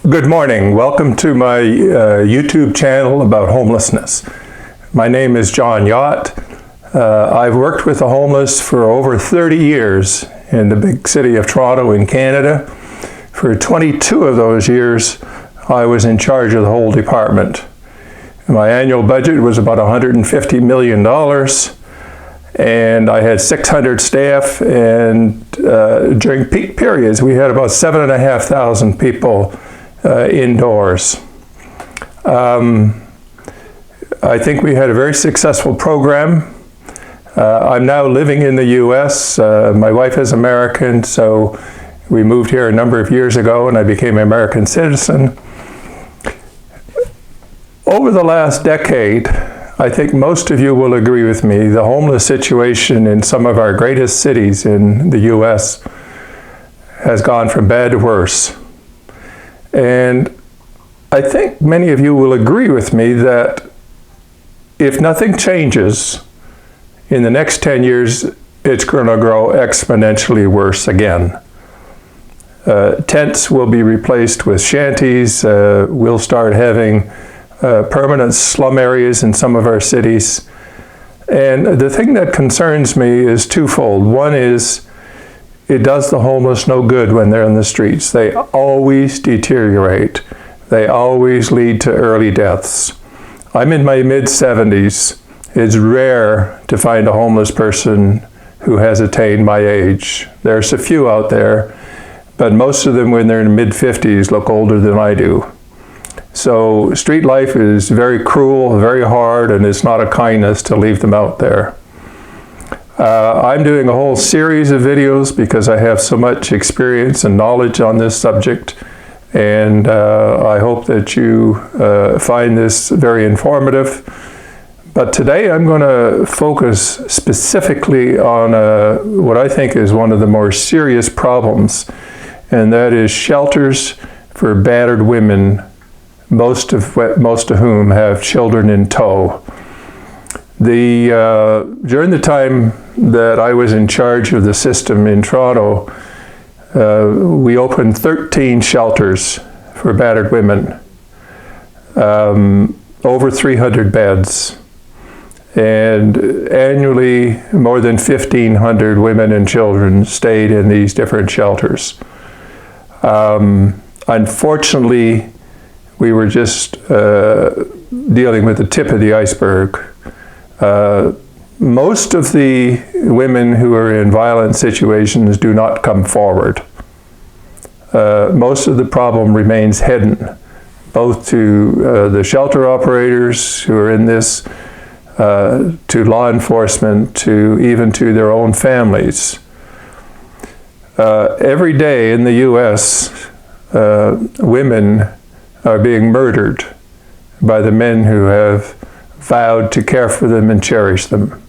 Good morning. Welcome to my YouTube channel about homelessness. My name is Jagt. I've worked with the homeless for over 30 years in the big city of Toronto in Canada. For 22 of those years, I was in charge of the whole department. My annual budget was about $150 million, and I had 600 staff, and during peak periods, we had about 7,500 people indoors. I think we had a very successful program. I'm now living in the US. My wife is American, so we moved here a number of years ago and I became an American citizen. Over the last decade, I think most of you will agree with me, the homeless situation in some of our greatest cities in the US has gone from bad to worse. And I think many of you will agree with me that if nothing changes, in the next 10 years, it's going to grow exponentially worse again. Tents will be replaced with shanties. We'll start having permanent slum areas in some of our cities. And the thing that concerns me is twofold. One is, it does the homeless no good when they're in the streets. They always deteriorate. They always lead to early deaths. I'm in my mid-70s. It's rare to find a homeless person who has attained my age. There's a few out there, but most of them when they're in mid-50s look older than I do. So street life is very cruel, very hard, and it's not a kindness to leave them out there. I'm doing a whole series of videos because I have so much experience and knowledge on this subject, and I hope that you find this very informative. But today I'm going to focus specifically on what I think is one of the more serious problems, and that is shelters for battered women, most of whom have children in tow. During the time that I was in charge of the system in Toronto, we opened 13 shelters for battered women, over 300 beds, and annually more than 1,500 women and children stayed in these different shelters. Unfortunately, we were just dealing with the tip of the iceberg. Most of the women who are in violent situations do not come forward. Most of the problem remains hidden, both to the shelter operators who are in this, to law enforcement, even to their own families. Every day in the US, women are being murdered by the men who have vowed to care for them and cherish them.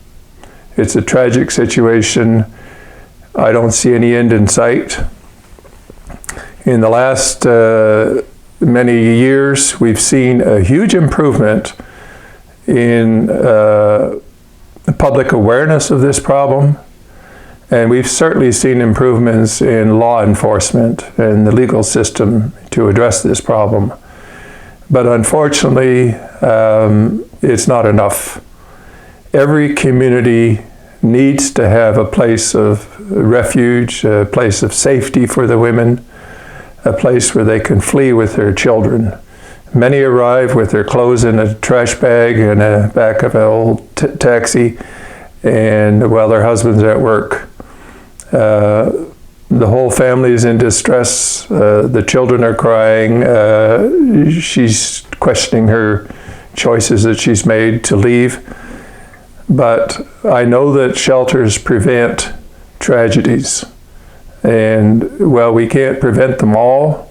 It's a tragic situation. I don't see any end in sight. In the last many years, we've seen a huge improvement in public awareness of this problem, and we've certainly seen improvements in law enforcement and the legal system to address this problem. But unfortunately, it's not enough. Every community needs to have a place of refuge, a place of safety for the women, a place where they can flee with their children. Many arrive with their clothes in a trash bag in the back of an old taxi, and while their husband's at work. The whole family is in distress. The children are crying. She's questioning her choices that she's made to leave. But I know that shelters prevent tragedies. And while we can't prevent them all,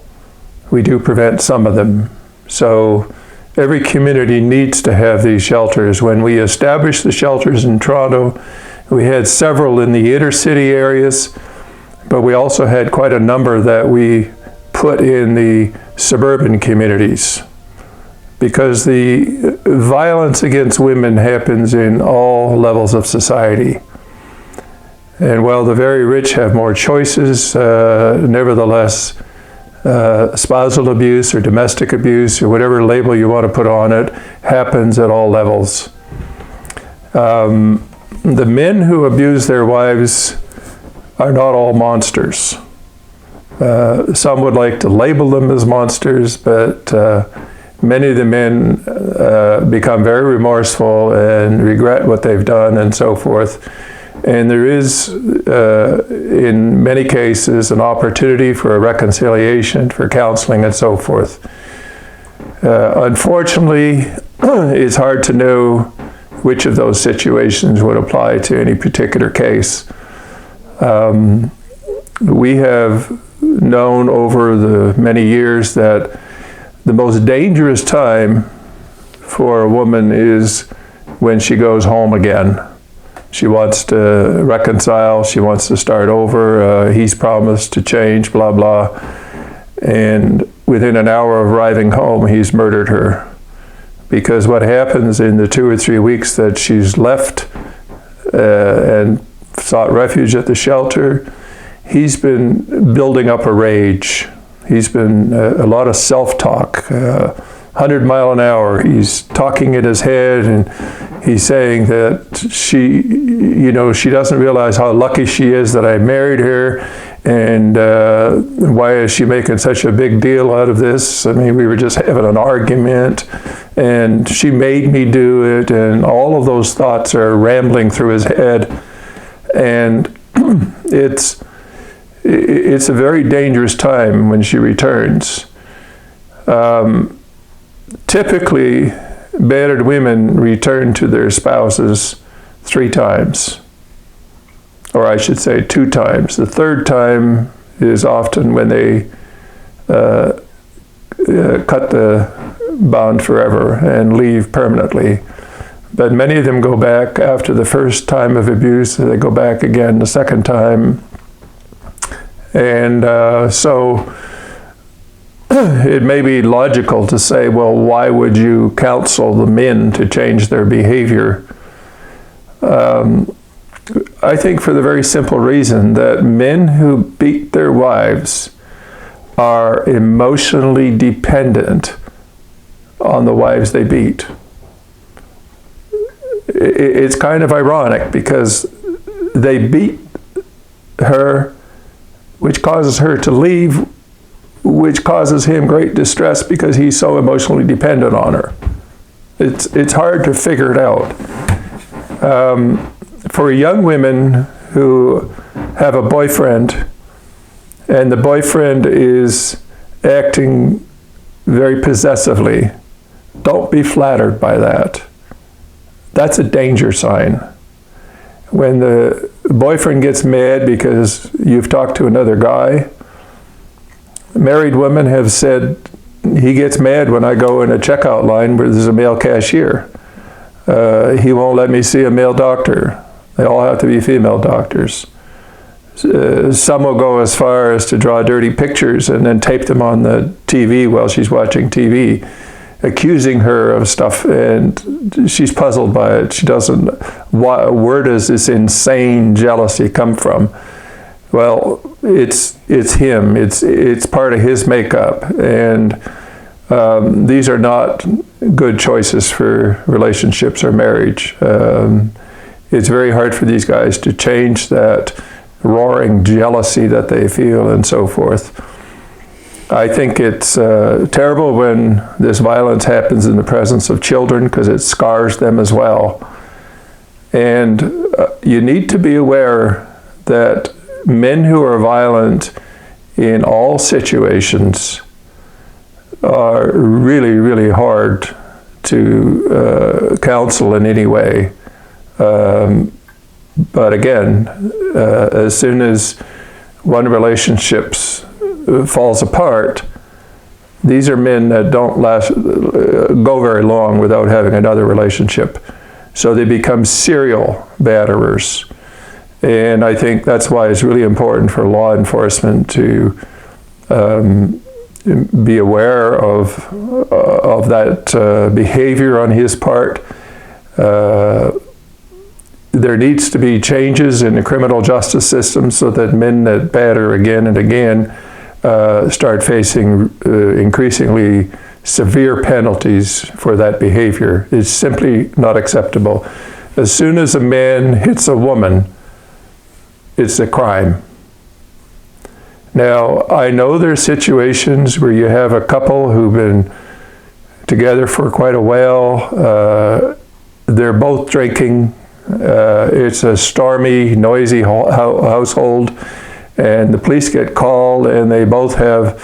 we do prevent some of them. So every community needs to have these shelters. When we established the shelters in Toronto, we had several in the inner city areas, but we also had quite a number that we put in the suburban communities, because the violence against women happens in all levels of society. And while the very rich have more choices, nevertheless, spousal abuse or domestic abuse or whatever label you want to put on it happens at all levels. The men who abuse their wives are not all monsters. Some would like to label them as monsters, but many of the men become very remorseful and regret what they've done and so forth. And there is, in many cases, an opportunity for a reconciliation, for counseling and so forth. Unfortunately, it's hard to know which of those situations would apply to any particular case. We have known over the many years that the most dangerous time for a woman is when she goes home again. She wants to reconcile, she wants to start over, he's promised to change, blah, blah. And within an hour of arriving home, he's murdered her. Because what happens in the 2 or 3 weeks that she's left and sought refuge at the shelter, he's been building up a rage. He's been a lot of self-talk, 100 miles an hour. He's talking in his head, and he's saying that she doesn't realize how lucky she is that I married her, and why is she making such a big deal out of this? I mean, we were just having an argument, and she made me do it, and all of those thoughts are rambling through his head, and it's a very dangerous time when she returns. Typically, battered women return to their spouses 3 times, or I should say 2 times. The 3rd time is often when they cut the bond forever and leave permanently. But many of them go back after the first time of abuse. They go back again the 2nd time. And so it may be logical to say, well, why would you counsel the men to change their behavior? I think for the very simple reason that men who beat their wives are emotionally dependent on the wives they beat. It's kind of ironic because they beat her, which causes her to leave, which causes him great distress because he's so emotionally dependent on her. It's hard to figure it out. For young women who have a boyfriend and the boyfriend is acting very possessively, don't be flattered by that. That's a danger sign. When the boyfriend gets mad because you've talked to another guy, married women have said, he gets mad when I go in a checkout line where there's a male cashier. He won't let me see a male doctor. They all have to be female doctors. Some will go as far as to draw dirty pictures and then tape them on the TV while she's watching TV, accusing her of stuff, and she's puzzled by it. She doesn't, where does this insane jealousy come from? Well, it's him. It's part of his makeup, and these are not good choices for relationships or marriage. It's very hard for these guys to change that roaring jealousy that they feel and so forth. I think it's terrible when this violence happens in the presence of children because it scars them as well. And you need to be aware that men who are violent in all situations are really, really hard to counsel in any way. But again, as soon as one relationship falls apart, these are men that don't go very long without having another relationship. So they become serial batterers. And I think that's why it's really important for law enforcement to be aware of that behavior on his part. There needs to be changes in the criminal justice system so that men that batter again and again start facing increasingly severe penalties for that behavior. It's simply not acceptable. As soon as a man hits a woman, it's a crime. Now, I know there's situations where you have a couple who've been together for quite a while. They're both drinking. It's a stormy, noisy household, and the police get called, and they both have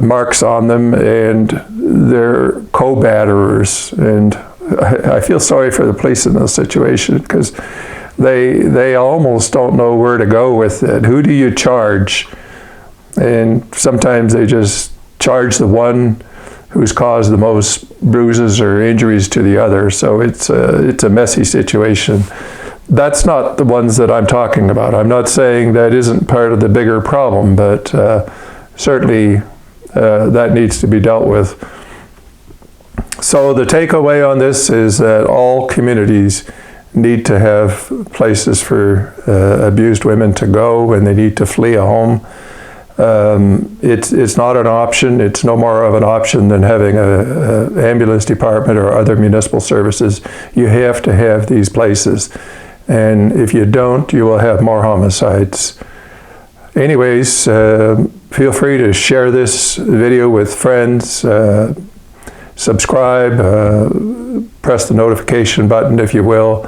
marks on them, and they're co-batterers. And I feel sorry for the police in this situation, because they almost don't know where to go with it. Who do you charge? And sometimes they just charge the one who's caused the most bruises or injuries to the other. So it's a messy situation. That's not the ones that I'm talking about. I'm not saying that isn't part of the bigger problem, but certainly that needs to be dealt with. So the takeaway on this is that all communities need to have places for abused women to go when they need to flee a home. It's not an option. It's no more of an option than having an ambulance department or other municipal services. You have to have these places. And if you don't, you will have more homicides. Anyways, feel free to share this video with friends. Subscribe, press the notification button if you will.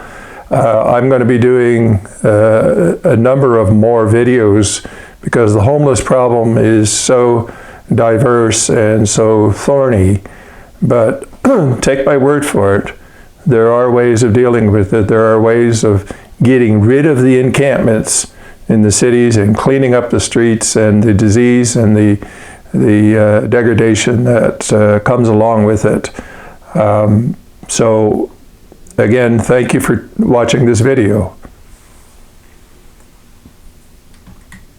I'm going to be doing a number of more videos because the homeless problem is so diverse and so thorny. But take my word for it, there are ways of dealing with it. There are ways of getting rid of the encampments in the cities and cleaning up the streets and the disease and the degradation that comes along with it. So again, thank you for watching this video.